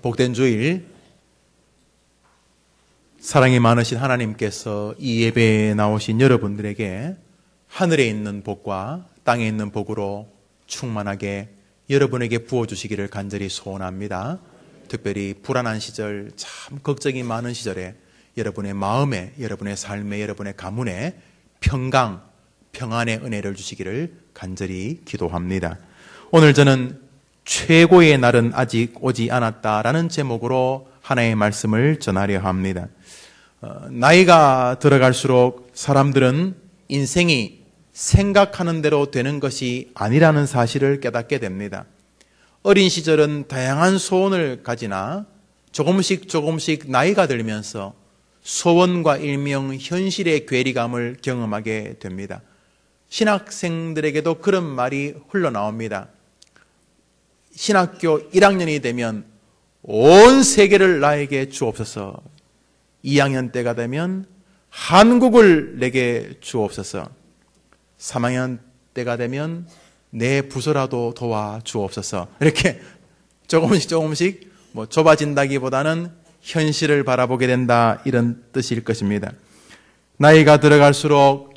복된 주일, 사랑이 많으신 하나님께서 이 예배에 나오신 여러분들에게 하늘에 있는 복과 땅에 있는 복으로 충만하게 여러분에게 부어주시기를 간절히 소원합니다. 특별히 불안한 시절, 참 걱정이 많은 시절에 여러분의 마음에, 여러분의 삶에, 여러분의 가문에 평강, 평안의 은혜를 주시기를 간절히 기도합니다. 오늘 저는 최고의 날은 아직 오지 않았다라는 제목으로 하나의 말씀을 전하려 합니다. 나이가 들어갈수록 사람들은 인생이 생각하는 대로 되는 것이 아니라는 사실을 깨닫게 됩니다. 어린 시절은 다양한 소원을 가지나 조금씩 나이가 들면서 소원과 일명 현실의 괴리감을 경험하게 됩니다. 신학생들에게도 그런 말이 흘러나옵니다. 신학교 1학년이 되면 온 세계를 나에게 주옵소서. 2학년 때가 되면 한국을 내게 주옵소서. 3학년 때가 되면 내 부서라도 도와 주옵소서. 이렇게 조금씩 좁아진다기보다는 현실을 바라보게 된다, 이런 뜻일 것입니다. 나이가 들어갈수록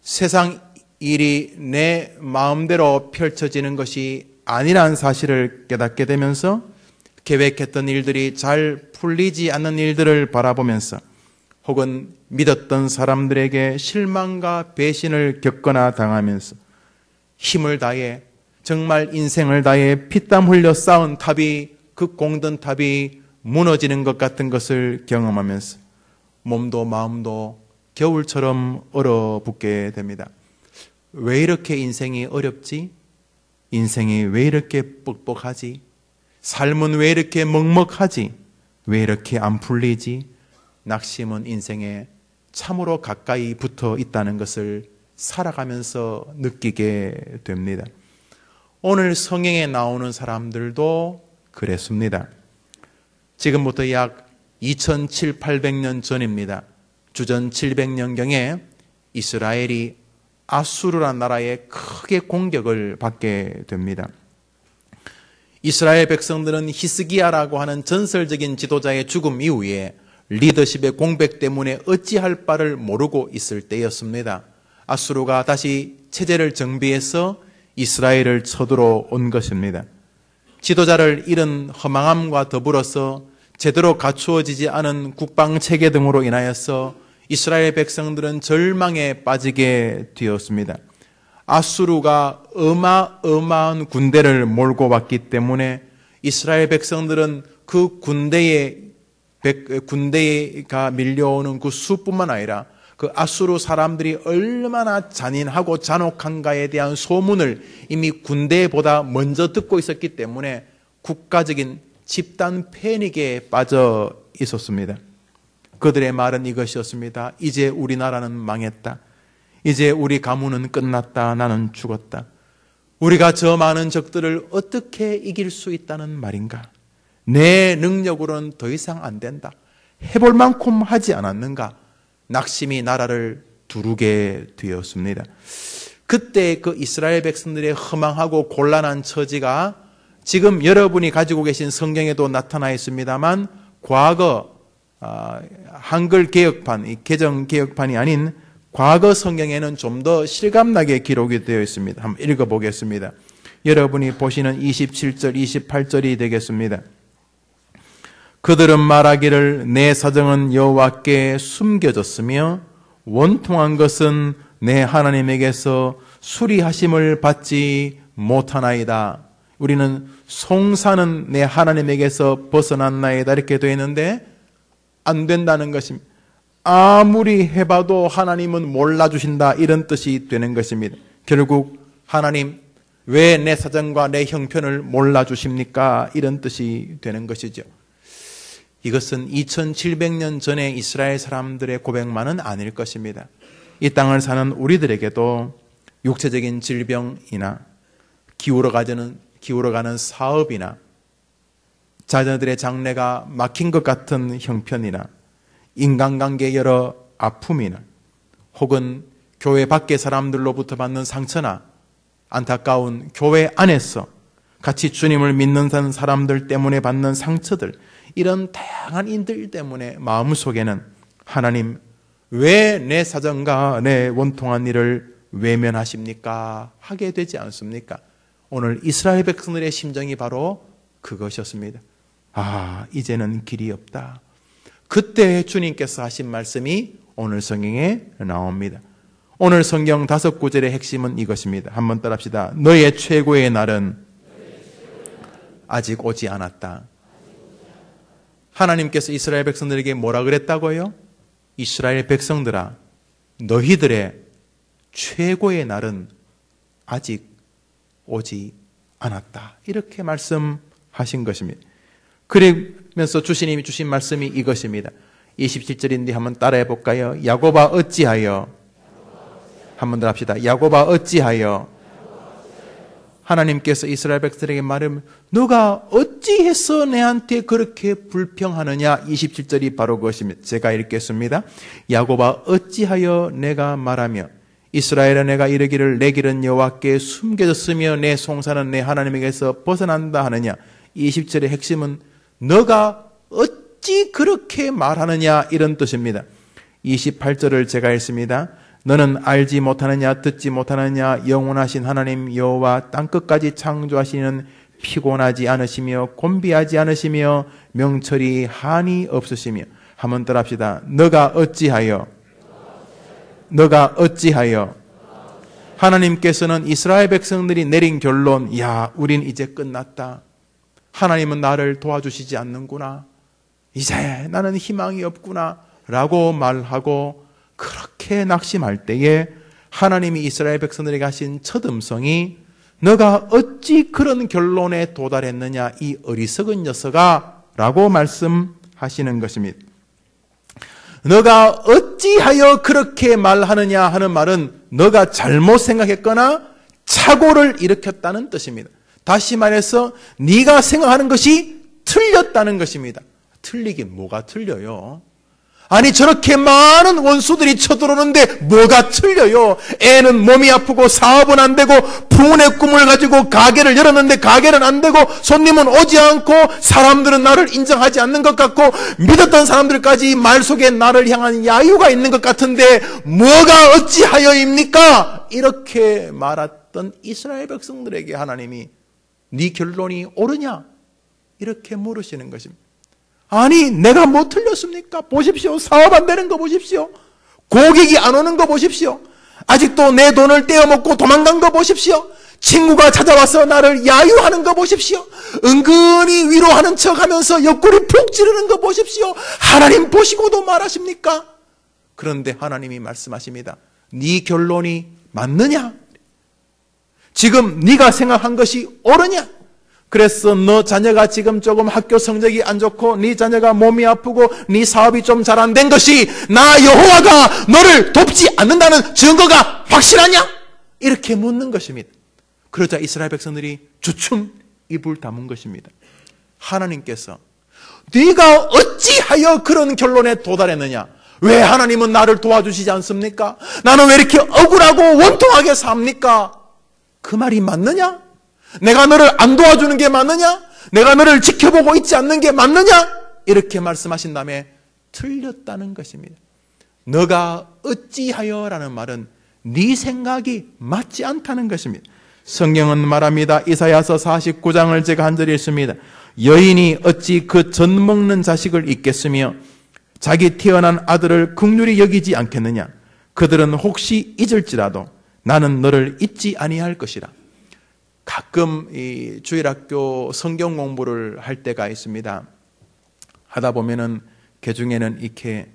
세상 일이 내 마음대로 펼쳐지는 것이 아니라는 사실을 깨닫게 되면서 계획했던 일들이 잘 풀리지 않는 일들을 바라보면서 혹은 믿었던 사람들에게 실망과 배신을 겪거나 당하면서 힘을 다해 정말 인생을 다해 피땀 흘려 쌓은 탑이, 그 공든 탑이 무너지는 것 같은 것을 경험하면서 몸도 마음도 겨울처럼 얼어붙게 됩니다. 왜 이렇게 인생이 어렵지? 인생이 왜 이렇게 뻑뻑하지? 삶은 왜 이렇게 먹먹하지? 왜 이렇게 안 풀리지? 낙심은 인생에 참으로 가까이 붙어 있다는 것을 살아가면서 느끼게 됩니다. 오늘 성경에 나오는 사람들도 그랬습니다. 지금부터 약 2700~800년 전입니다. 주전 700년경에 이스라엘이 아수르라는 나라에 크게 공격을 받게 됩니다. 이스라엘 백성들은 히스기야라고 하는 전설적인 지도자의 죽음 이후에 리더십의 공백 때문에 어찌할 바를 모르고 있을 때였습니다. 아수르가 다시 체제를 정비해서 이스라엘을 쳐들어온 것입니다. 지도자를 잃은 허망함과 더불어서 제대로 갖추어지지 않은 국방체계 등으로 인하여서 이스라엘 백성들은 절망에 빠지게 되었습니다. 아수르가 어마어마한 군대를 몰고 왔기 때문에 이스라엘 백성들은 그 군대가 밀려오는 그 수뿐만 아니라 그 아수르 사람들이 얼마나 잔인하고 잔혹한가에 대한 소문을 이미 군대보다 먼저 듣고 있었기 때문에 국가적인 집단 패닉에 빠져 있었습니다. 그들의 말은 이것이었습니다. 이제 우리나라는 망했다. 이제 우리 가문은 끝났다. 나는 죽었다. 우리가 저 많은 적들을 어떻게 이길 수 있다는 말인가? 내 능력으로는 더 이상 안 된다. 해볼 만큼 하지 않았는가? 낙심이 나라를 두르게 되었습니다. 그때 그 이스라엘 백성들의 허망하고 곤란한 처지가 지금 여러분이 가지고 계신 성경에도 나타나 있습니다만 과거 한글 개혁판, 이 개정 개혁판이 아닌 과거 성경에는 좀 더 실감나게 기록이 되어 있습니다. 한번 읽어보겠습니다. 여러분이 보시는 27절, 28절이 되겠습니다. 그들은 말하기를 내 사정은 여호와께 숨겨졌으며 원통한 것은 내 하나님에게서 수리하심을 받지 못하나이다. 우리는 송사는 내 하나님에게서 벗어났나이다 이렇게 되어 있는데 안 된다는 것입니다. 아무리 해봐도 하나님은 몰라주신다 이런 뜻이 되는 것입니다. 결국 하나님 왜 내 사정과 내 형편을 몰라주십니까? 이런 뜻이 되는 것이죠. 이것은 2700년 전에 이스라엘 사람들의 고백만은 아닐 것입니다. 이 땅을 사는 우리들에게도 육체적인 질병이나 기울어가는 사업이나 자녀들의 장래가 막힌 것 같은 형편이나 인간관계의 여러 아픔이나 혹은 교회 밖의 사람들로부터 받는 상처나 안타까운 교회 안에서 같이 주님을 믿는 사람들 때문에 받는 상처들, 이런 다양한 인들 때문에 마음속에는 하나님, 왜 내 사정과 내 원통한 일을 외면하십니까? 하게 되지 않습니까? 오늘 이스라엘 백성들의 심정이 바로 그것이었습니다. 아, 이제는 길이 없다. 그때 주님께서 하신 말씀이 오늘 성경에 나옵니다. 오늘 성경 5구절의 핵심은 이것입니다. 한번 따라합시다. 너의 최고의 날은 아직 오지 않았다. 하나님께서 이스라엘 백성들에게 뭐라 그랬다고요? 이스라엘 백성들아, 너희들의 최고의 날은 아직 오지 않았다. 이렇게 말씀하신 것입니다. 그러면서 주님이 주신 말씀이 이것입니다. 27절인데 한번 따라해 볼까요? 야곱아 어찌하여, 한번 더 합시다. 야곱아 어찌하여. 하나님께서 이스라엘 백성에게 말하면 너가 어찌해서 내한테 그렇게 불평하느냐. 27절이 바로 그것입니다. 제가 읽겠습니다. 야곱아 어찌하여 내가 말하며 이스라엘아 내가 이르기를 내 길은 여호와께 숨겨졌으며 내 송사는 내 하나님에게서 벗어난다 하느냐. 20절의 핵심은 너가 어찌 그렇게 말하느냐, 이런 뜻입니다. 28절을 제가 읽습니다. 너는 알지 못하느냐, 듣지 못하느냐, 영원하신 하나님 여호와 땅끝까지 창조하시는 피곤하지 않으시며 곤비하지 않으시며 명철이 한이 없으시며. 한번 따라합시다. 너가 어찌하여. 하나님께서는 이스라엘 백성들이 내린 결론, 야, 우린 이제 끝났다. 하나님은 나를 도와주시지 않는구나. 이제 나는 희망이 없구나 라고 말하고 그렇게 낙심할 때에 하나님이 이스라엘 백성들에게 하신 첫 음성이 너가 어찌 그런 결론에 도달했느냐, 이 어리석은 녀석아 라고 말씀하시는 것입니다. 너가 어찌하여 그렇게 말하느냐 하는 말은 너가 잘못 생각했거나 착오를 일으켰다는 뜻입니다. 다시 말해서 네가 생각하는 것이 틀렸다는 것입니다. 틀리긴 뭐가 틀려요? 아니 저렇게 많은 원수들이 쳐들어오는데 뭐가 틀려요? 애는 몸이 아프고 사업은 안 되고 부모의 꿈을 가지고 가게를 열었는데 가게는 안 되고 손님은 오지 않고 사람들은 나를 인정하지 않는 것 같고 믿었던 사람들까지 말 속에 나를 향한 야유가 있는 것 같은데 뭐가 어찌하여입니까? 이렇게 말했던 이스라엘 백성들에게 하나님이 네 결론이 옳으냐? 이렇게 물으시는 것입니다. 아니 내가 뭐 틀렸습니까? 보십시오. 사업 안 되는 거 보십시오. 고객이 안 오는 거 보십시오. 아직도 내 돈을 떼어먹고 도망간 거 보십시오. 친구가 찾아와서 나를 야유하는 거 보십시오. 은근히 위로하는 척하면서 옆구리 푹 찌르는 거 보십시오. 하나님 보시고도 말하십니까? 그런데 하나님이 말씀하십니다. 네 결론이 맞느냐? 지금 네가 생각한 것이 옳으냐? 그래서 너 자녀가 지금 조금 학교 성적이 안 좋고 네 자녀가 몸이 아프고 네 사업이 좀 잘 안 된 것이 나 여호와가 너를 돕지 않는다는 증거가 확실하냐? 이렇게 묻는 것입니다. 그러자 이스라엘 백성들이 주춤 입을 다문 것입니다. 하나님께서 네가 어찌하여 그런 결론에 도달했느냐? 왜 하나님은 나를 도와주시지 않습니까? 나는 왜 이렇게 억울하고 원통하게 삽니까? 그 말이 맞느냐? 내가 너를 안 도와주는 게 맞느냐? 내가 너를 지켜보고 있지 않는 게 맞느냐? 이렇게 말씀하신 다음에 틀렸다는 것입니다. 너가 어찌하여 라는 말은 네 생각이 맞지 않다는 것입니다. 성경은 말합니다. 이사야서 49장을 제가 한 절에 읽습니다. 여인이 어찌 그 젖 먹는 자식을 잊겠으며 자기 태어난 아들을 긍휼히 여기지 않겠느냐? 그들은 혹시 잊을지라도 나는 너를 잊지 아니할 것이라. 가끔 이 주일학교 성경 공부를 할 때가 있습니다. 하다 보면은 그 중에는 이렇게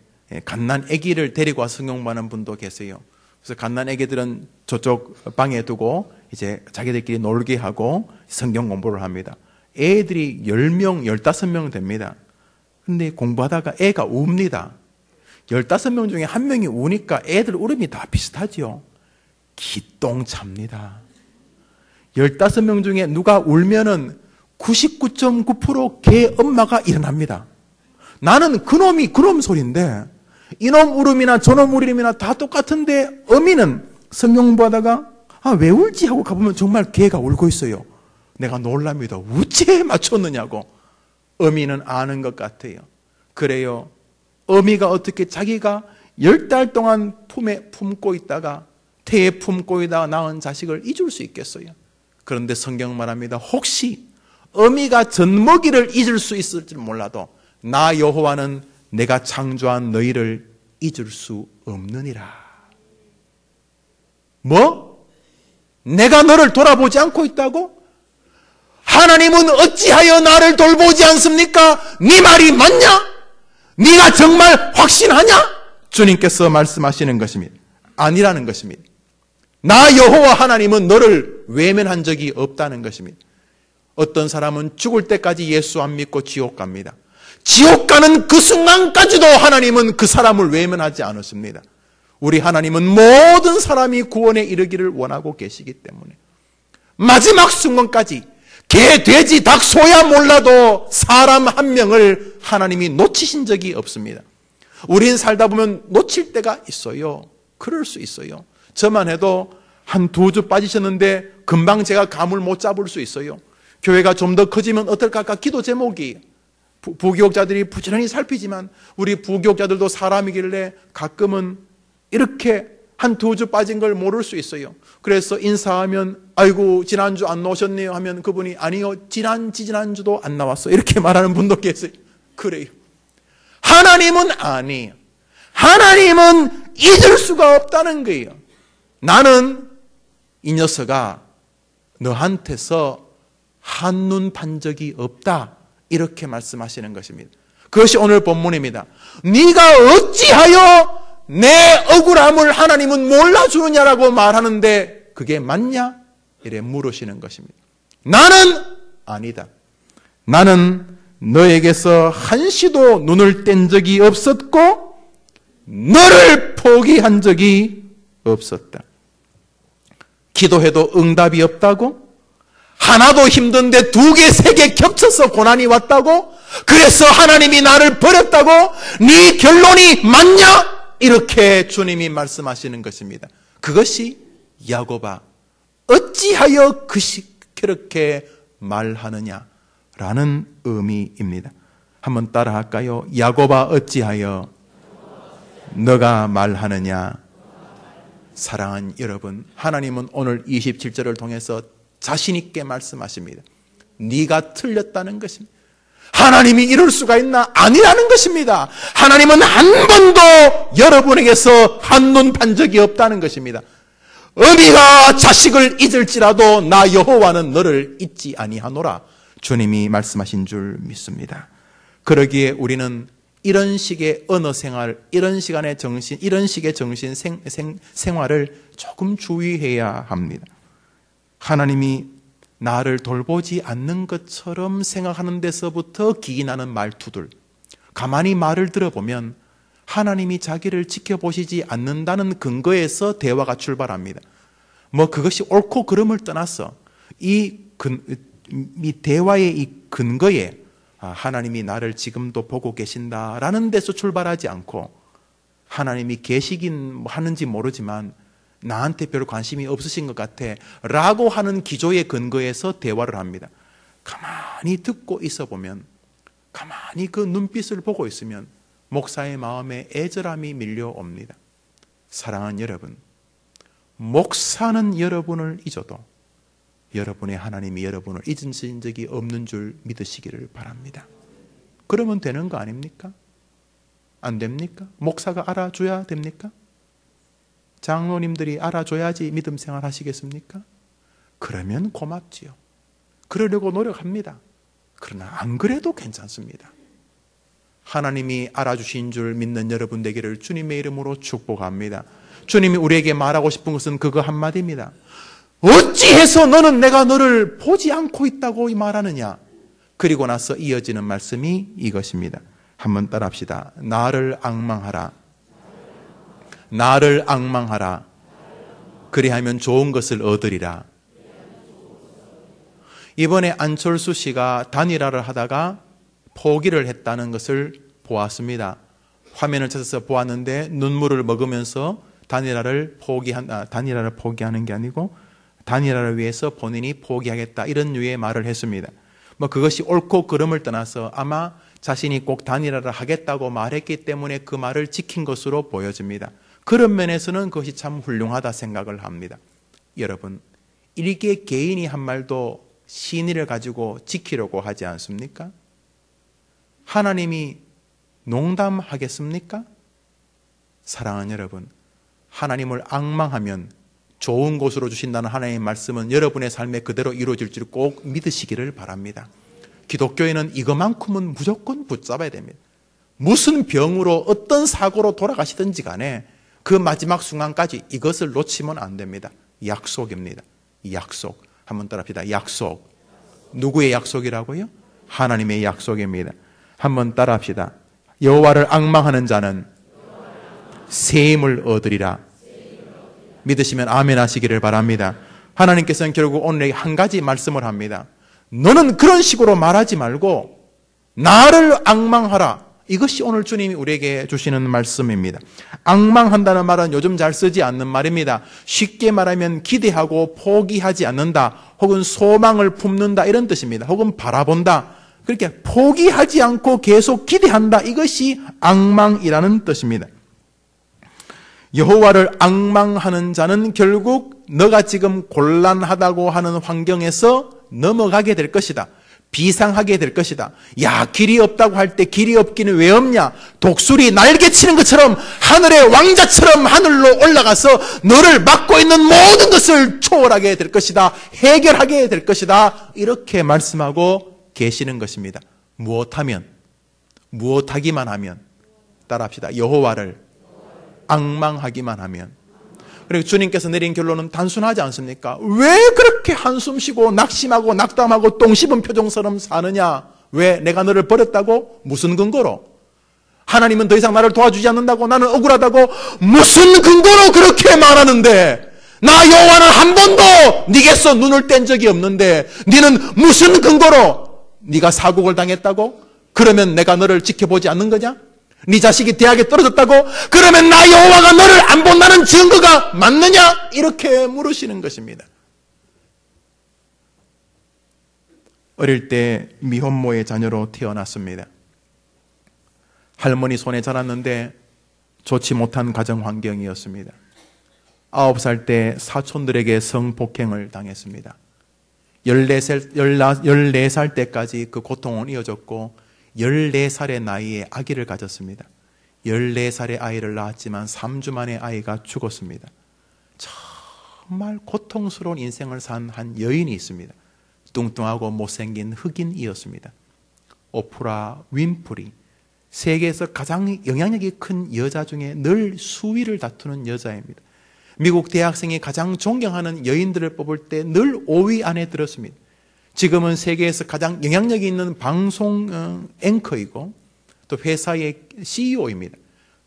갓난 아기를 데리고 와서 성경 공부하는 분도 계세요. 그래서 갓난 아기들은 저쪽 방에 두고 이제 자기들끼리 놀게 하고 성경 공부를 합니다. 애들이 10명, 15명 됩니다. 근데 공부하다가 애가 웁니다. 15명 중에 한 명이 우니까 애들 울음이 다 비슷하지요. 기똥찹니다. 15명 중에 누가 울면은 99.9% 걔 엄마가 일어납니다. 나는 그놈이 그놈 소리인데 이놈 울음이나 저놈 울음이나 다 똑같은데 어미는 성경 공부하다가 왜 울지 하고 가보면 정말 걔가 울고 있어요. 내가 놀랍니다. 어찌 맞췄느냐고. 어미는 아는 것 같아요. 그래요. 어미가 어떻게 자기가 10달 동안 품에 품고 있다가 태에 품고 있다가 낳은 자식을 잊을 수 있겠어요? 그런데 성경 말합니다. 혹시 어미가 젖먹이를 잊을 수 있을지 몰라도 나 여호와는 내가 창조한 너희를 잊을 수 없느니라. 뭐? 내가 너를 돌아보지 않고 있다고? 하나님은 어찌하여 나를 돌보지 않습니까? 네 말이 맞냐? 네가 정말 확신하냐? 주님께서 말씀하시는 것입니다. 아니라는 것입니다. 나 여호와 하나님은 너를 외면한 적이 없다는 것입니다. 어떤 사람은 죽을 때까지 예수 안 믿고 지옥 갑니다. 지옥 가는 그 순간까지도 하나님은 그 사람을 외면하지 않았습니다. 우리 하나님은 모든 사람이 구원에 이르기를 원하고 계시기 때문에 마지막 순간까지 개, 돼지, 닭, 소야 몰라도 사람 한 명을 하나님이 놓치신 적이 없습니다. 우린 살다 보면 놓칠 때가 있어요. 그럴 수 있어요. 저만 해도 한 2주 빠지셨는데 금방 제가 감을 못 잡을 수 있어요. 교회가 좀 더 커지면 어떨까 할까 기도 제목이 부교육자들이 부지런히 살피지만 우리 부교육자들도 사람이길래 가끔은 이렇게 한 2주 빠진 걸 모를 수 있어요. 그래서 인사하면 아이고 지난주 안 나오셨네요 하면 그분이 아니요 지난주도 안 나왔어 이렇게 말하는 분도 계세요. 그래요. 하나님은 아니에요. 하나님은 잊을 수가 없다는 거예요. 나는 이 녀석아 너한테서 한눈 판 적이 없다 이렇게 말씀하시는 것입니다. 그것이 오늘 본문입니다. 네가 어찌하여 내 억울함을 하나님은 몰라주느냐라고 말하는데 그게 맞냐? 이래 물으시는 것입니다. 나는 아니다. 나는 너에게서 한시도 눈을 뗀 적이 없었고 너를 포기한 적이 없었다. 기도해도 응답이 없다고? 하나도 힘든데 2개, 3개 겹쳐서 고난이 왔다고? 그래서 하나님이 나를 버렸다고? 네 결론이 맞냐? 이렇게 주님이 말씀하시는 것입니다. 그것이 야곱아 어찌하여 그렇게 말하느냐라는 의미입니다. 한번 따라 할까요? 야곱아 어찌하여 너가 말하느냐. 사랑하는 여러분, 하나님은 오늘 27절을 통해서 자신 있게 말씀하십니다. 네가 틀렸다는 것입니다. 하나님이 이럴 수가 있나? 아니라는 것입니다. 하나님은 한 번도 여러분에게서 한눈 판 적이 없다는 것입니다. 어미가 자식을 잊을지라도 나 여호와는 너를 잊지 아니하노라. 주님이 말씀하신 줄 믿습니다. 그러기에 우리는 이런 식의 언어 생활, 이런 시간의 정신, 이런 식의 정신 생활을 조금 주의해야 합니다. 하나님이 나를 돌보지 않는 것처럼 생각하는 데서부터 기인하는 말투들, 가만히 말을 들어보면 하나님이 자기를 지켜보시지 않는다는 근거에서 대화가 출발합니다. 뭐 그것이 옳고 그름을 떠나서 이 대화의 이 근거에 하나님이 나를 지금도 보고 계신다라는 데서 출발하지 않고 하나님이 계시긴 하는지 모르지만 나한테 별 관심이 없으신 것 같아 라고 하는 기조의 근거에서 대화를 합니다. 가만히 듣고 있어 보면, 가만히 그 눈빛을 보고 있으면 목사의 마음에 애절함이 밀려옵니다. 사랑하는 여러분, 목사는 여러분을 잊어도 여러분의 하나님이 여러분을 잊으신 적이 없는 줄 믿으시기를 바랍니다. 그러면 되는 거 아닙니까? 안 됩니까? 목사가 알아줘야 됩니까? 장로님들이 알아줘야지 믿음 생활 하시겠습니까? 그러면 고맙지요. 그러려고 노력합니다. 그러나 안 그래도 괜찮습니다. 하나님이 알아주신 줄 믿는 여러분 되기를 주님의 이름으로 축복합니다. 주님이 우리에게 말하고 싶은 것은 그거 한마디입니다. 어찌해서 너는 내가 너를 보지 않고 있다고 말하느냐? 그리고 나서 이어지는 말씀이 이것입니다. 한번 따라합시다. 나를 앙망하라. 나를 앙망하라. 그리하면 좋은 것을 얻으리라. 이번에 안철수 씨가 단일화를 하다가 포기를 했다는 것을 보았습니다. 화면을 찾아서 보았는데 눈물을 먹으면서 단일화를 포기하는 게 아니고 다니엘을 위해서 본인이 포기하겠다 이런 류의 말을 했습니다. 그것이 옳고 그름을 떠나서 아마 자신이 꼭 다니엘을 하겠다고 말했기 때문에 그 말을 지킨 것으로 보여집니다. 그런 면에서는 그것이 참 훌륭하다 생각을 합니다. 여러분, 이렇게 개인이 한 말도 신의를 가지고 지키려고 하지 않습니까? 하나님이 농담하겠습니까? 사랑하는 여러분, 하나님을 앙망하면 좋은 곳으로 주신다는 하나님의 말씀은 여러분의 삶에 그대로 이루어질 줄 꼭 믿으시기를 바랍니다. 기독교인은 이것만큼은 무조건 붙잡아야 됩니다. 무슨 병으로 어떤 사고로 돌아가시든지 간에 그 마지막 순간까지 이것을 놓치면 안 됩니다. 약속입니다. 약속. 한번 따라합시다. 약속. 누구의 약속이라고요? 하나님의 약속입니다. 한번 따라합시다. 여호와를 앙망하는 자는 새 힘을 얻으리라. 믿으시면 아멘 하시기를 바랍니다. 하나님께서는 결국 오늘 한 가지 말씀을 합니다. 너는 그런 식으로 말하지 말고 나를 앙망하라. 이것이 오늘 주님이 우리에게 주시는 말씀입니다. 앙망한다는 말은 요즘 잘 쓰지 않는 말입니다. 쉽게 말하면 기대하고 포기하지 않는다, 혹은 소망을 품는다 이런 뜻입니다. 혹은 바라본다. 그렇게 포기하지 않고 계속 기대한다. 이것이 앙망이라는 뜻입니다. 여호와를 앙망하는 자는 결국 너가 지금 곤란하다고 하는 환경에서 넘어가게 될 것이다. 비상하게 될 것이다. 야, 길이 없다고 할 때 길이 없기는 왜 없냐? 독수리 날개치는 것처럼 하늘의 왕자처럼 하늘로 올라가서 너를 막고 있는 모든 것을 초월하게 될 것이다. 해결하게 될 것이다. 이렇게 말씀하고 계시는 것입니다. 무엇하기만 하면, 따라합시다. 여호와를 앙망하기만 하면. 그리고 주님께서 내린 결론은 단순하지 않습니까? 왜 그렇게 한숨 쉬고 낙심하고 낙담하고 똥 씹은 표정처럼 사느냐? 왜? 내가 너를 버렸다고? 무슨 근거로? 하나님은 더 이상 나를 도와주지 않는다고? 나는 억울하다고? 무슨 근거로 그렇게 말하는데? 나 여호와는 한 번도 네게서 눈을 뗀 적이 없는데 네는 무슨 근거로 네가 사국을 당했다고? 그러면 내가 너를 지켜보지 않는 거냐? 네 자식이 대학에 떨어졌다고? 그러면 나 여호와가 너를 안 본다는 증거가 맞느냐? 이렇게 물으시는 것입니다. 어릴 때 미혼모의 자녀로 태어났습니다. 할머니 손에 자랐는데 좋지 못한 가정 환경이었습니다. 9살 때 사촌들에게 성폭행을 당했습니다. 14살 때까지 그 고통은 이어졌고 14살의 나이에 아기를 가졌습니다. 14살의 아이를 낳았지만 3주 만에 아이가 죽었습니다. 정말 고통스러운 인생을 산 한 여인이 있습니다. 뚱뚱하고 못생긴 흑인이었습니다. 오프라 윈프리. 세계에서 가장 영향력이 큰 여자 중에 늘 수위를 다투는 여자입니다. 미국 대학생이 가장 존경하는 여인들을 뽑을 때 늘 5위 안에 들었습니다. 지금은 세계에서 가장 영향력이 있는 방송 앵커이고 또 회사의 CEO입니다.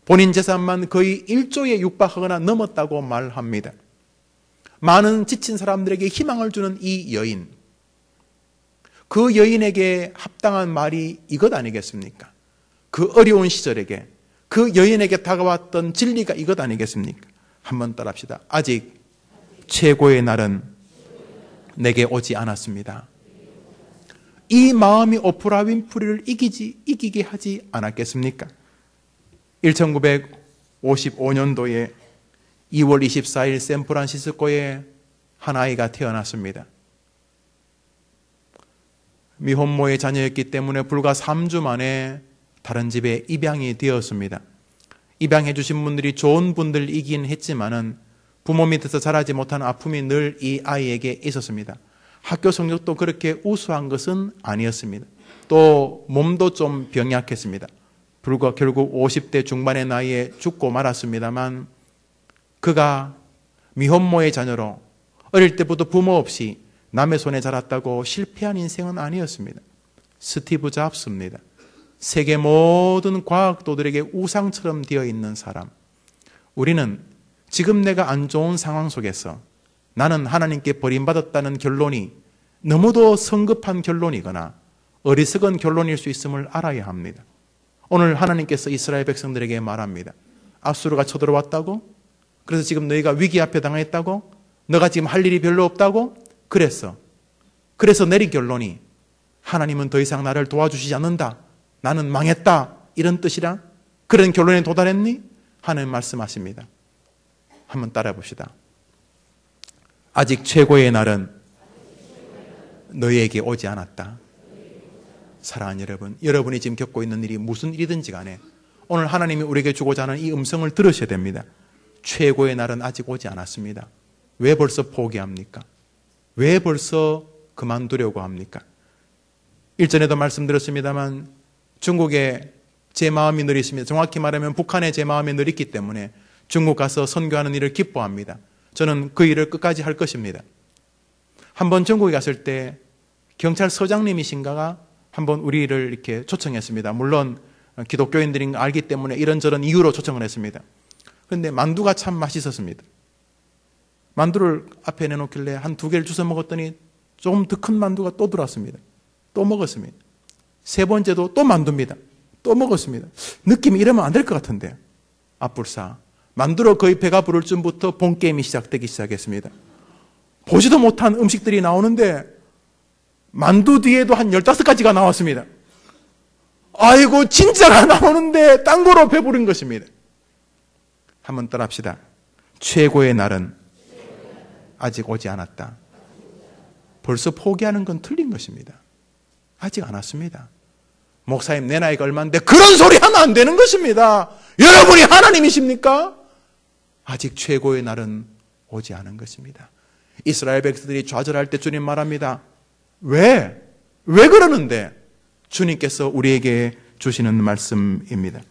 본인 재산만 거의 1조에 육박하거나 넘었다고 말합니다. 많은 지친 사람들에게 희망을 주는 이 여인. 그 여인에게 합당한 말이 이것 아니겠습니까? 그 어려운 시절에게 그 여인에게 다가왔던 진리가 이것 아니겠습니까? 한번 따라합시다. 아직 최고의 날은 내게 오지 않았습니다. 이 마음이 오프라 윈프리를 이기게 하지 않았겠습니까? 1955년도에 2월 24일 샌프란시스코에 한 아이가 태어났습니다. 미혼모의 자녀였기 때문에 불과 3주 만에 다른 집에 입양이 되었습니다. 입양해 주신 분들이 좋은 분들이긴 했지만은 부모 밑에서 자라지 못한 아픔이 늘 이 아이에게 있었습니다. 학교 성적도 그렇게 우수한 것은 아니었습니다. 또 몸도 좀 병약했습니다. 불과 결국 50대 중반의 나이에 죽고 말았습니다만 그가 미혼모의 자녀로 어릴 때부터 부모 없이 남의 손에 자랐다고 실패한 인생은 아니었습니다. 스티브 잡스입니다. 세계 모든 과학도들에게 우상처럼 되어 있는 사람. 우리는 지금 내가 안 좋은 상황 속에서 나는 하나님께 버림받았다는 결론이 너무도 성급한 결론이거나 어리석은 결론일 수 있음을 알아야 합니다. 오늘 하나님께서 이스라엘 백성들에게 말합니다. 아수르가 쳐들어왔다고? 그래서 지금 너희가 위기 앞에 당했다고? 너가 지금 할 일이 별로 없다고? 그래서 내린 결론이 하나님은 더 이상 나를 도와주시지 않는다. 나는 망했다. 이런 뜻이라? 그런 결론에 도달했니? 하나님 말씀하십니다. 한번 따라 봅시다. 아직 최고의 날은 너희에게 오지 않았다. 사랑하는 여러분, 여러분이 지금 겪고 있는 일이 무슨 일이든지 간에 오늘 하나님이 우리에게 주고자 하는 이 음성을 들으셔야 됩니다. 최고의 날은 아직 오지 않았습니다. 왜 벌써 포기합니까? 왜 벌써 그만두려고 합니까? 일전에도 말씀드렸습니다만 중국에 제 마음이 늘 있습니다. 정확히 말하면 북한에 제 마음이 늘 있기 때문에 중국 가서 선교하는 일을 기뻐합니다. 저는 그 일을 끝까지 할 것입니다. 한번 중국에 갔을 때 경찰서장님이신가가 한번 우리를 이렇게 초청했습니다. 물론 기독교인들인 거 알기 때문에 이런저런 이유로 초청을 했습니다. 그런데 만두가 참 맛있었습니다. 만두를 앞에 내놓길래 한 2개를 주워 먹었더니 조금 더 큰 만두가 또 들어왔습니다. 또 먹었습니다. 3번째도 또 만두입니다. 또 먹었습니다. 느낌이 이러면 안 될 것 같은데 앞불사 만두로 거의 배가 부를 쯤부터 본게임이 시작되기 시작했습니다. 보지도 못한 음식들이 나오는데 만두 뒤에도 한 15가지가 나왔습니다. 아이고 진짜가 나오는데 딴 거로 배부른 것입니다. 한번 따라합시다. 최고의 날은 아직 오지 않았다. 벌써 포기하는 건 틀린 것입니다. 아직 안 왔습니다. 목사님 내 나이가 얼마인데 그런 소리 하면 안 되는 것입니다. 여러분이 하나님이십니까? 아직 최고의 날은 오지 않은 것입니다. 이스라엘 백성들이 좌절할 때 주님 말합니다. 왜 그러는데? 주님께서 우리에게 주시는 말씀입니다.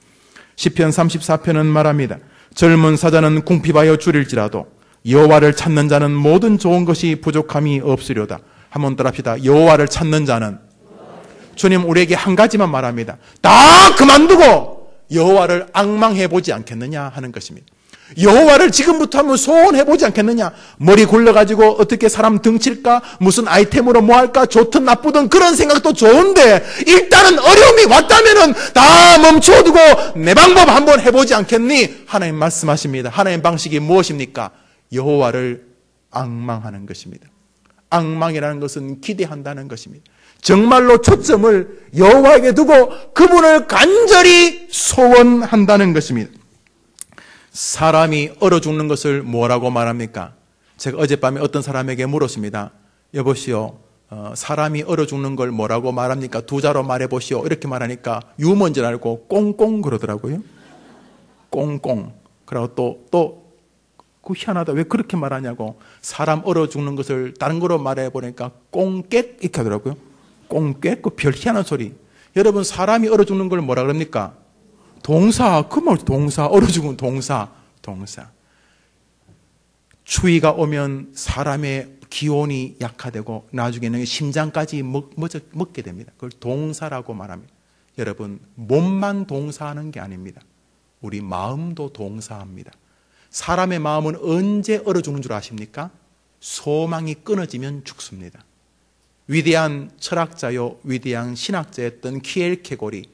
시편 34편은 말합니다. 젊은 사자는 궁핍하여 줄일지라도 여호와를 찾는 자는 모든 좋은 것이 부족함이 없으려다. 한번 따라합시다. 여호와를 찾는 자는 주님 우리에게 한 가지만 말합니다. 다 그만두고 여호와를 앙망해보지 않겠느냐 하는 것입니다. 여호와를 지금부터 한번 소원해보지 않겠느냐. 머리 굴려가지고 어떻게 사람 등칠까, 무슨 아이템으로 뭐 할까, 좋든 나쁘든 그런 생각도 좋은데 일단은 어려움이 왔다면은 다 멈춰두고 내 방법 한번 해보지 않겠니? 하나님 말씀하십니다. 하나님 방식이 무엇입니까? 여호와를 앙망하는 것입니다. 앙망이라는 것은 기대한다는 것입니다. 정말로 초점을 여호와에게 두고 그분을 간절히 소원한다는 것입니다. 사람이 얼어 죽는 것을 뭐라고 말합니까? 제가 어젯밤에 어떤 사람에게 물었습니다. 여보시오, 사람이 얼어 죽는 걸 뭐라고 말합니까? 2자로 말해보시오. 이렇게 말하니까 유머인 줄 알고 꽁꽁 그러더라고요. 꽁꽁. 그리고 또 그 희한하다. 왜 그렇게 말하냐고. 사람 얼어 죽는 것을 다른 거로 말해보니까 꽁깨 이렇게 하더라고요. 꽁깨? 그 별 희한한 소리. 여러분 사람이 얼어 죽는 걸 뭐라 그럽니까? 동사. 그 말 동사. 얼어 죽은 동사. 추위가 오면 사람의 기온이 약화되고 나중에는 심장까지 먹게 됩니다. 그걸 동사라고 말합니다. 여러분 몸만 동사하는 게 아닙니다. 우리 마음도 동사합니다. 사람의 마음은 언제 얼어 죽는 줄 아십니까? 소망이 끊어지면 죽습니다. 위대한 철학자요 위대한 신학자였던 키엘케골이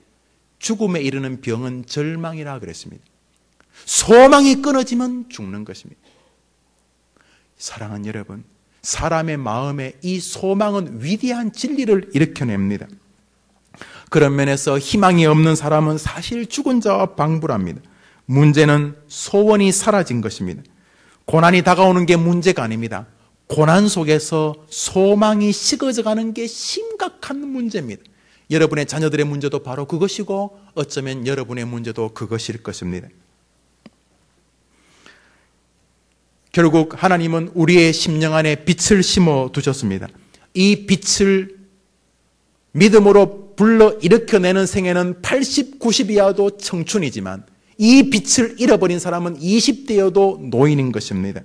죽음에 이르는 병은 절망이라 그랬습니다. 소망이 끊어지면 죽는 것입니다. 사랑하는 여러분, 사람의 마음에 이 소망은 위대한 진리를 일으켜냅니다. 그런 면에서 희망이 없는 사람은 사실 죽은 자와 방불합니다. 문제는 소원이 사라진 것입니다. 고난이 다가오는 게 문제가 아닙니다. 고난 속에서 소망이 식어져가는 게 심각한 문제입니다. 여러분의 자녀들의 문제도 바로 그것이고 어쩌면 여러분의 문제도 그것일 것입니다. 결국 하나님은 우리의 심령 안에 빛을 심어 두셨습니다. 이 빛을 믿음으로 불러 일으켜내는 생애는 80, 90이어도 청춘이지만 이 빛을 잃어버린 사람은 20대여도 노인인 것입니다.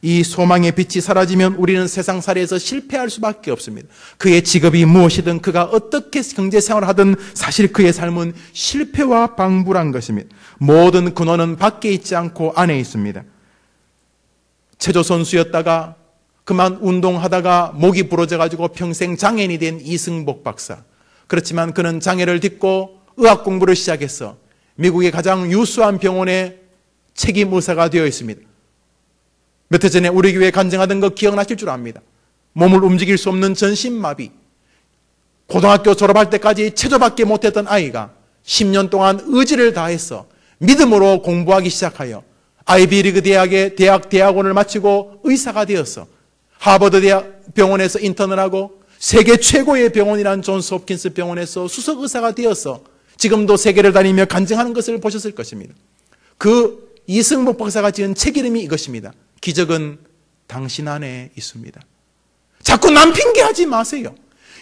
이 소망의 빛이 사라지면 우리는 세상살이에서 실패할 수밖에 없습니다. 그의 직업이 무엇이든 그가 어떻게 경제생활을 하든 사실 그의 삶은 실패와 방불한 것입니다. 모든 근원은 밖에 있지 않고 안에 있습니다. 체조선수였다가 그만 운동하다가 목이 부러져가지고 평생 장애인이 된 이승복 박사. 그렇지만 그는 장애를 딛고 의학 공부를 시작해서 미국의 가장 유수한 병원의 책임 의사가 되어 있습니다. 몇 해 전에 우리 교회에 간증하던 거 기억나실 줄 압니다. 몸을 움직일 수 없는 전신마비, 고등학교 졸업할 때까지 체조밖에 못했던 아이가 10년 동안 의지를 다해서 믿음으로 공부하기 시작하여 아이비리그 대학원을 마치고 의사가 되어서 하버드 병원에서 인턴을 하고 세계 최고의 병원이란 존스 홉킨스 병원에서 수석 의사가 되어서 지금도 세계를 다니며 간증하는 것을 보셨을 것입니다. 그 이승복 박사가 지은 책 이름이 이것입니다. 기적은 당신 안에 있습니다. 자꾸 남 핑계하지 마세요.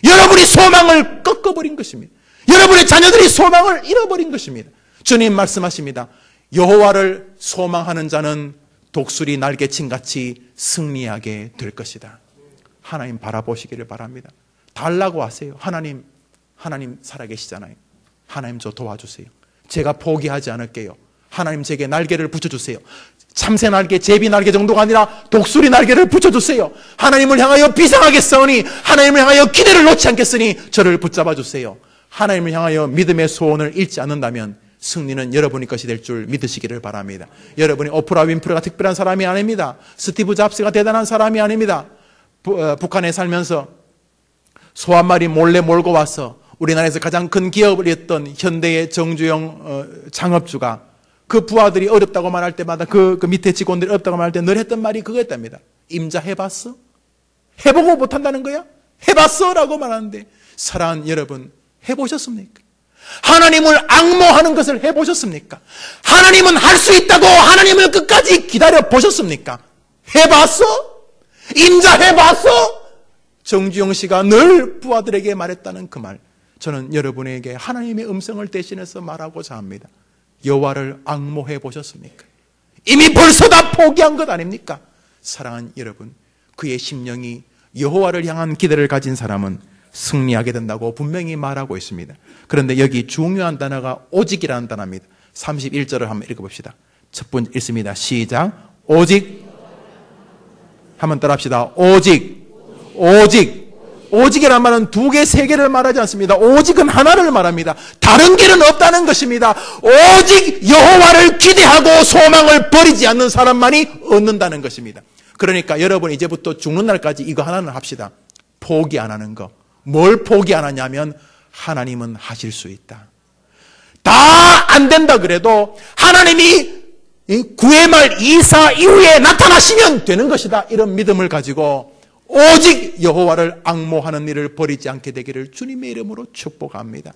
여러분이 소망을 꺾어버린 것입니다. 여러분의 자녀들이 소망을 잃어버린 것입니다. 주님 말씀하십니다. 여호와를 소망하는 자는 독수리 날개침같이 승리하게 될 것이다. 하나님 바라보시기를 바랍니다. 달라고 하세요. 하나님 살아계시잖아요. 하나님 저 도와주세요. 제가 포기하지 않을게요. 하나님 제게 날개를 붙여주세요. 참새 날개, 제비 날개 정도가 아니라 독수리 날개를 붙여주세요. 하나님을 향하여 비상하겠사오니 하나님을 향하여 기대를 놓지 않겠으니 저를 붙잡아 주세요. 하나님을 향하여 믿음의 소원을 잃지 않는다면 승리는 여러분의 것이 될 줄 믿으시기를 바랍니다. 여러분이 오프라 윈프리가 특별한 사람이 아닙니다. 스티브 잡스가 대단한 사람이 아닙니다. 북한에 살면서 소 한 마리 몰래 몰고 와서 우리나라에서 가장 큰 기업을 했던 현대의 정주영 창업주가 그 부하들이 어렵다고 말할 때마다 그 밑에 직원들이 어렵다고 말할 때 늘 했던 말이 그거였답니다. 임자 해봤어? 해보고 못한다는 거야? 해봤어? 라고 말하는데 사랑하는 여러분, 해보셨습니까? 하나님을 앙모하는 것을 해보셨습니까? 하나님은 할 수 있다고 하나님을 끝까지 기다려 보셨습니까? 해봤어? 임자 해봤어? 정주영 씨가 늘 부하들에게 말했다는 그 말, 저는 여러분에게 하나님의 음성을 대신해서 말하고자 합니다. 여호와를 앙모해 보셨습니까? 이미 벌써 다 포기한 것 아닙니까? 사랑하는 여러분, 그의 심령이 여호와를 향한 기대를 가진 사람은 승리하게 된다고 분명히 말하고 있습니다. 그런데 여기 중요한 단어가 오직이라는 단어입니다. 31절을 한번 읽어봅시다. 첫 번째 읽습니다. 시작. 오직. 한번 따라합시다. 오직. 오직이란 말은 두 개, 세 개를 말하지 않습니다. 오직은 하나를 말합니다. 다른 길은 없다는 것입니다. 오직 여호와를 기대하고 소망을 버리지 않는 사람만이 얻는다는 것입니다. 그러니까 여러분 이제부터 죽는 날까지 이거 하나는 합시다. 포기 안 하는 거. 뭘 포기 안 하냐면 하나님은 하실 수 있다. 다 안 된다 그래도 하나님이 9회 말 2사 이후에 나타나시면 되는 것이다. 이런 믿음을 가지고 오직 여호와를 앙모하는 일을 버리지 않게 되기를 주님의 이름으로 축복합니다.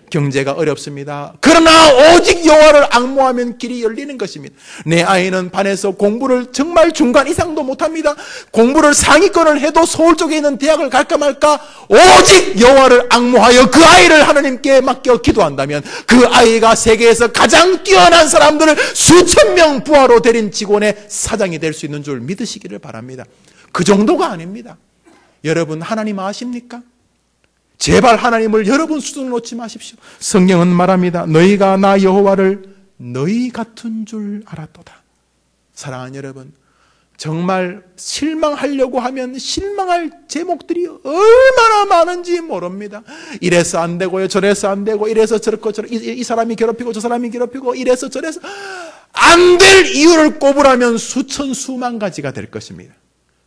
경제가 어렵습니다. 그러나 오직 여호와를 앙모하면 길이 열리는 것입니다. 내 아이는 반에서 공부를 정말 중간 이상도 못합니다. 공부를 상위권을 해도 서울 쪽에 있는 대학을 갈까 말까 오직 여호와를 앙모하여 그 아이를 하나님께 맡겨 기도한다면 그 아이가 세계에서 가장 뛰어난 사람들을 수천 명 부하로 데린 직원의 사장이 될 수 있는 줄 믿으시기를 바랍니다. 그 정도가 아닙니다. 여러분 하나님 아십니까? 제발 하나님을 여러분 수준으로 놓지 마십시오. 성경은 말합니다. 너희가 나 여호와를 너희 같은 줄 알았도다. 사랑하는 여러분, 정말 실망하려고 하면 실망할 제목들이 얼마나 많은지 모릅니다. 이래서 안 되고요, 저래서 안 되고, 이래서 저렇고 이 사람이 괴롭히고 저 사람이 괴롭히고 이래서 저래서 안 될 이유를 꼽으라면 수천 수만 가지가 될 것입니다.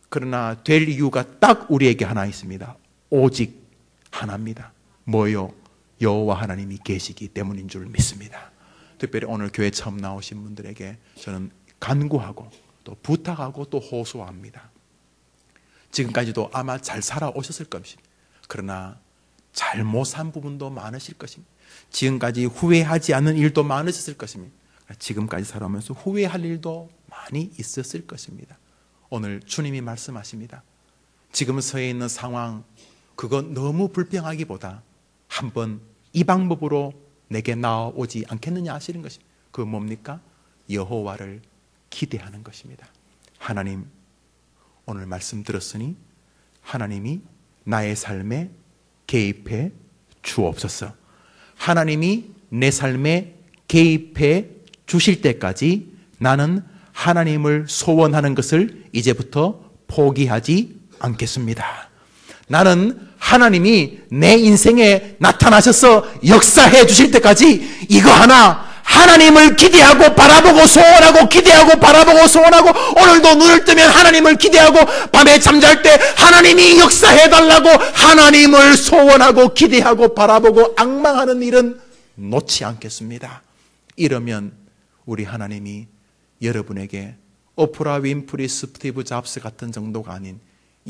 그러나 될 이유가 딱 우리에게 하나 있습니다. 오직 하나입니다. 뭐요? 여호와 하나님이 계시기 때문인 줄 믿습니다. 특별히 오늘 교회 처음 나오신 분들에게 저는 간구하고 또 부탁하고 또 호소합니다. 지금까지도 아마 잘 살아오셨을 것입니다. 그러나 잘못 산 부분도 많으실 것입니다. 지금까지 후회하지 않은 일도 많으셨을 것입니다. 지금까지 살아오면서 후회할 일도 많이 있었을 것입니다. 오늘 주님이 말씀하십니다. 지금 서 있는 상황 그건 너무 불평하기보다 한번 이 방법으로 내게 나오지 않겠느냐 하시는 것입니다. 그 뭡니까? 여호와를 기대하는 것입니다. 하나님, 오늘 말씀 들었으니 하나님이 나의 삶에 개입해 주옵소서. 하나님이 내 삶에 개입해 주실 때까지 나는 하나님을 소원하는 것을 이제부터 포기하지 않겠습니다. 나는 하나님이 내 인생에 나타나셔서 역사해 주실 때까지 이거 하나 하나님을 기대하고 바라보고 소원하고 기대하고 바라보고 소원하고 오늘도 눈을 뜨면 하나님을 기대하고 밤에 잠잘 때 하나님이 역사해달라고 하나님을 소원하고 기대하고 바라보고 앙망하는 일은 놓지 않겠습니다. 이러면 우리 하나님이 여러분에게 오프라 윈프리, 스티브 잡스 같은 정도가 아닌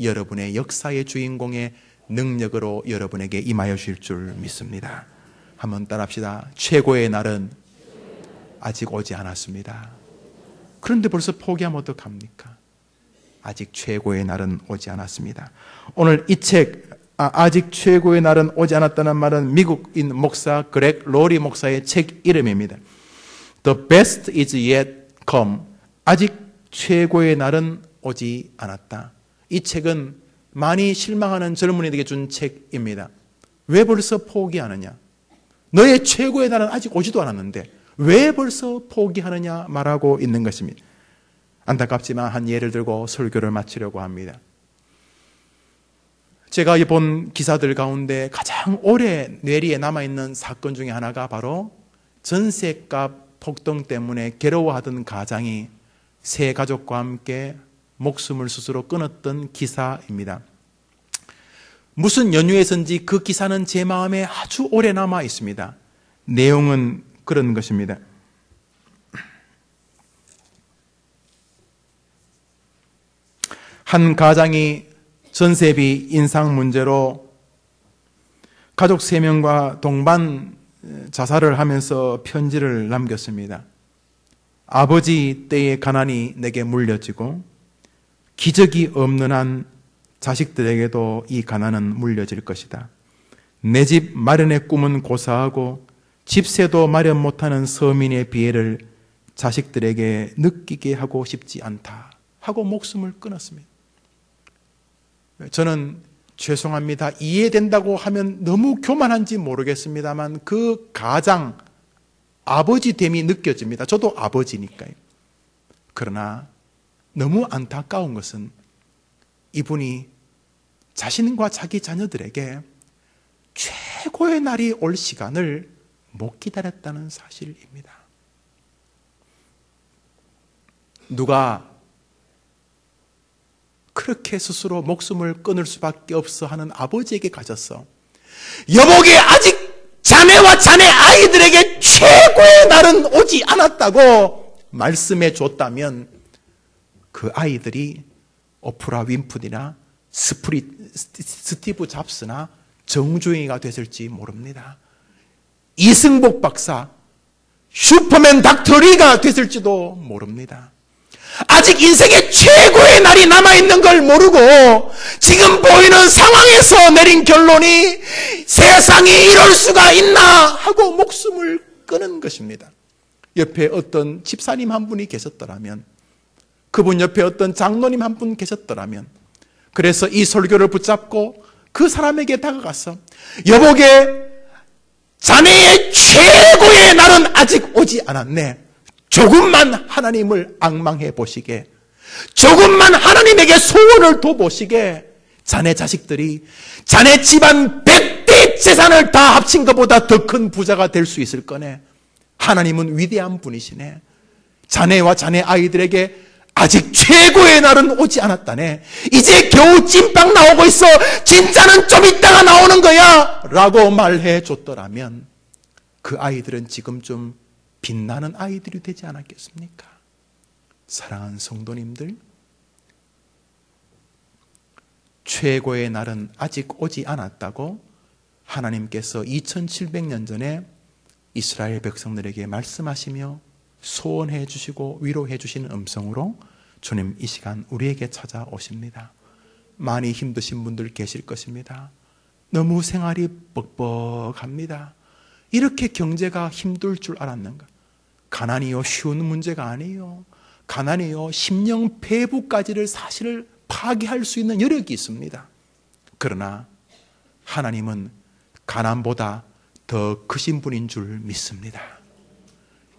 여러분의 역사의 주인공의 능력으로 여러분에게 임하여 주실 줄 믿습니다. 한번 따라합시다. 최고의 날은 아직 오지 않았습니다. 그런데 벌써 포기하면 어떡합니까? 아직 최고의 날은 오지 않았습니다. 오늘 이 책 아직 최고의 날은 오지 않았다는 말은 미국인 목사 그렉 로리 목사의 책 이름입니다. The best is yet come. 아직 최고의 날은 오지 않았다. 이 책은 많이 실망하는 젊은이들에게 준 책입니다. 왜 벌써 포기하느냐? 너의 최고의 날은 아직 오지도 않았는데 왜 벌써 포기하느냐 말하고 있는 것입니다. 안타깝지만 한 예를 들고 설교를 마치려고 합니다. 제가 본 기사들 가운데 가장 오래 뇌리에 남아있는 사건 중에 하나가 바로 전셋값 폭등 때문에 괴로워하던 가장이 세 가족과 함께 목숨을 스스로 끊었던 기사입니다. 무슨 연유에선지 그 기사는 제 마음에 아주 오래 남아 있습니다. 내용은 그런 것입니다. 한 가장이 전세비 인상 문제로 가족 3명과 동반 자살을 하면서 편지를 남겼습니다. 아버지 때의 가난이 내게 물려지고 기적이 없는 한 자식들에게도 이 가난은 물려질 것이다. 내 집 마련의 꿈은 고사하고 집세도 마련 못하는 서민의 비애를 자식들에게 느끼게 하고 싶지 않다 하고 목숨을 끊었습니다. 저는 죄송합니다. 이해된다고 하면 너무 교만한지 모르겠습니다만 그 가장 아버지됨이 느껴집니다. 저도 아버지니까요. 그러나 너무 안타까운 것은 이분이 자신과 자기 자녀들에게 최고의 날이 올 시간을 못 기다렸다는 사실입니다. 누가 그렇게 스스로 목숨을 끊을 수밖에 없어 하는 아버지에게 가셔서 여보게 아직 자네와 자네 아이들에게 최고의 날은 오지 않았다고 말씀해 줬다면 그 아이들이 오프라 윈프리나 스티브 잡스나 정주행이가 됐을지 모릅니다. 이승복 박사, 슈퍼맨 닥터 리가 됐을지도 모릅니다. 아직 인생의 최고의 날이 남아있는 걸 모르고 지금 보이는 상황에서 내린 결론이 세상이 이럴 수가 있나 하고 목숨을 끊은 것입니다. 옆에 어떤 집사님 한 분이 계셨더라면, 그분 옆에 어떤 장로님 한 분 계셨더라면, 그래서 이 설교를 붙잡고 그 사람에게 다가가서 여보게 자네의 최고의 날은 아직 오지 않았네. 조금만 하나님을 앙망해 보시게, 조금만 하나님에게 소원을 둬보시게, 자네 자식들이 자네 집안 100대 재산을 다 합친 것보다 더 큰 부자가 될 수 있을 거네. 하나님은 위대한 분이시네. 자네와 자네 아이들에게 아직 최고의 날은 오지 않았다네. 이제 겨우 찐빵 나오고 있어. 진짜는 좀 이따가 나오는 거야 라고 말해 줬더라면 그 아이들은 지금쯤 빛나는 아이들이 되지 않았겠습니까? 사랑하는 성도님들, 최고의 날은 아직 오지 않았다고 하나님께서 2700년 전에 이스라엘 백성들에게 말씀하시며 소원해 주시고 위로해 주시는 음성으로 주님 이 시간 우리에게 찾아오십니다. 많이 힘드신 분들 계실 것입니다. 너무 생활이 뻑뻑합니다. 이렇게 경제가 힘들 줄 알았는가? 가난이요 쉬운 문제가 아니에요. 가난이요 심령폐부까지를 사실을 파괴할 수 있는 여력이 있습니다. 그러나 하나님은 가난보다 더 크신 분인 줄 믿습니다.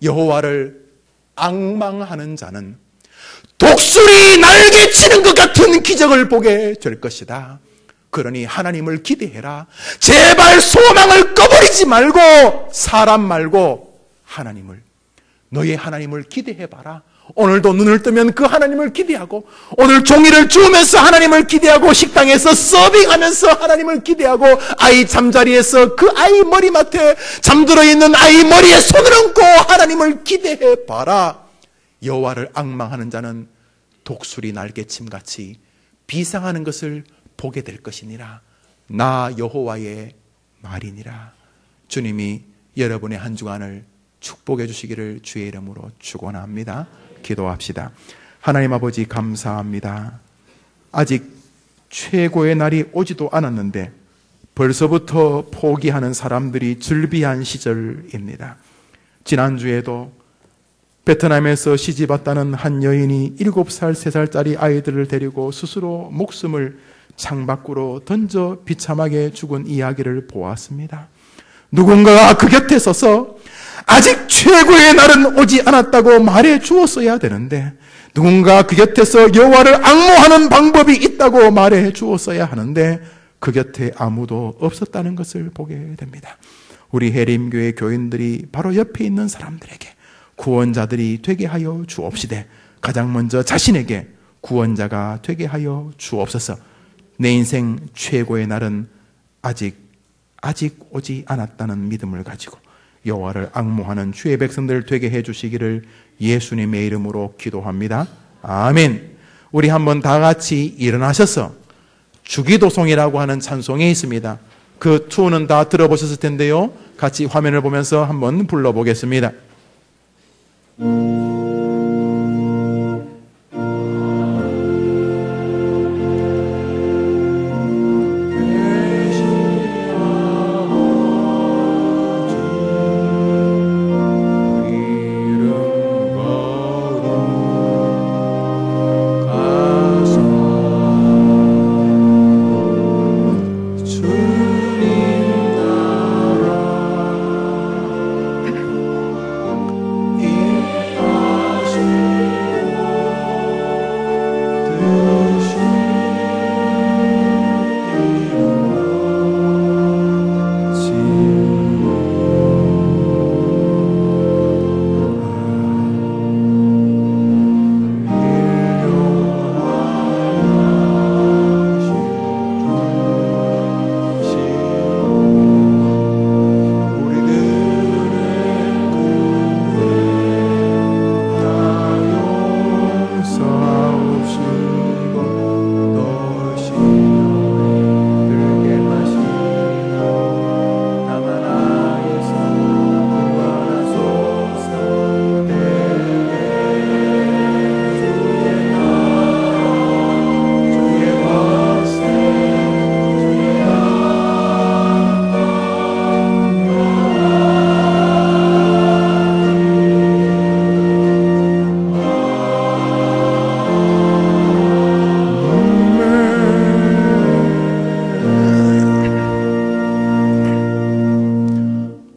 여호와를 앙망하는 자는 독수리 날개치는 것 같은 기적을 보게 될 것이다. 그러니 하나님을 기대해라. 제발 소망을 꺼버리지 말고 사람 말고 하나님을, 너의 하나님을 기대해봐라. 오늘도 눈을 뜨면 그 하나님을 기대하고, 오늘 종이를 주우면서 하나님을 기대하고, 식당에서 서빙하면서 하나님을 기대하고, 아이 잠자리에서 그 아이 머리맡에 잠들어 있는 아이 머리에 손을 얹고 하나님을 기대해봐라. 여호와를 앙망하는 자는 독수리 날개침같이 비상하는 것을 보게 될 것이니라. 나 여호와의 말이니라. 주님이 여러분의 한 주간을 축복해 주시기를 주의 이름으로 축원합니다. 기도합시다. 하나님 아버지 감사합니다. 아직 최고의 날이 오지도 않았는데 벌써부터 포기하는 사람들이 즐비한 시절입니다. 지난주에도 베트남에서 시집 왔다는 한 여인이 7살, 3살짜리 아이들을 데리고 스스로 목숨을 창밖으로 던져 비참하게 죽은 이야기를 보았습니다. 누군가가 그 곁에 서서 아직 최고의 날은 오지 않았다고 말해 주었어야 되는데, 누군가 그 곁에서 여호와를 앙모하는 방법이 있다고 말해 주었어야 하는데 그 곁에 아무도 없었다는 것을 보게 됩니다. 우리 해림교회 교인들이 바로 옆에 있는 사람들에게 구원자들이 되게 하여 주옵시되, 가장 먼저 자신에게 구원자가 되게 하여 주옵소서. 내 인생 최고의 날은 아직 오지 않았다는 믿음을 가지고 여호와를 앙모하는 주의 백성들 되게 해주시기를 예수님의 이름으로 기도합니다. 아멘. 우리 한번 다 같이 일어나셔서 주기도송이라고 하는 찬송이 있습니다. 그 투는 다 들어보셨을 텐데요. 같이 화면을 보면서 한번 불러보겠습니다.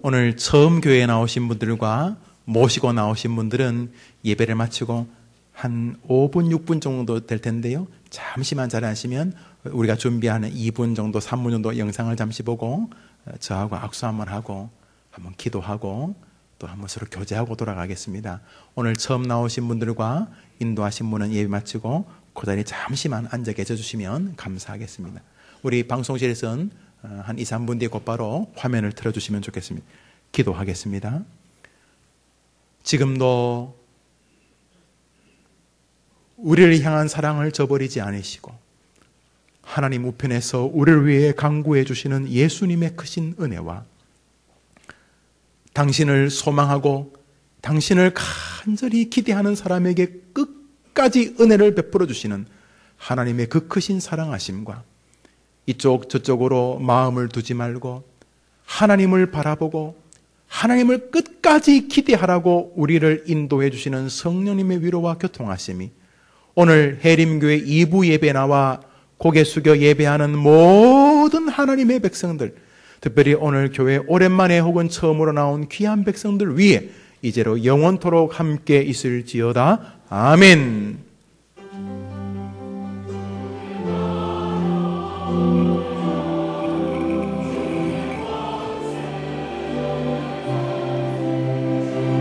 오늘 처음 교회에 나오신 분들과 모시고 나오신 분들은 예배를 마치고 한 5분, 6분 정도 될 텐데요. 잠시만 자리하시면 우리가 준비하는 2분 정도, 3분 정도 영상을 잠시 보고 저하고 악수 한번 하고 한번 기도하고 또 한번 서로 교제하고 돌아가겠습니다. 오늘 처음 나오신 분들과 인도하신 분은 예배 마치고 그 자리에 잠시만 앉아 계셔 주시면 감사하겠습니다. 우리 방송실에서는 한 2, 3분 뒤에 곧바로 화면을 틀어주시면 좋겠습니다. 기도하겠습니다. 지금도 우리를 향한 사랑을 저버리지 않으시고 하나님 우편에서 우리를 위해 간구해 주시는 예수님의 크신 은혜와 당신을 소망하고 당신을 간절히 기대하는 사람에게 끝까지 은혜를 베풀어 주시는 하나님의 그 크신 사랑하심과 이쪽 저쪽으로 마음을 두지 말고 하나님을 바라보고 하나님을 끝까지 기대하라고 우리를 인도해 주시는 성령님의 위로와 교통하심이 오늘 해림교회 2부 예배 나와 고개 숙여 예배하는 모든 하나님의 백성들, 특별히 오늘 교회 오랜만에 혹은 처음으로 나온 귀한 백성들 위에 이제로 영원토록 함께 있을지어다. 아멘.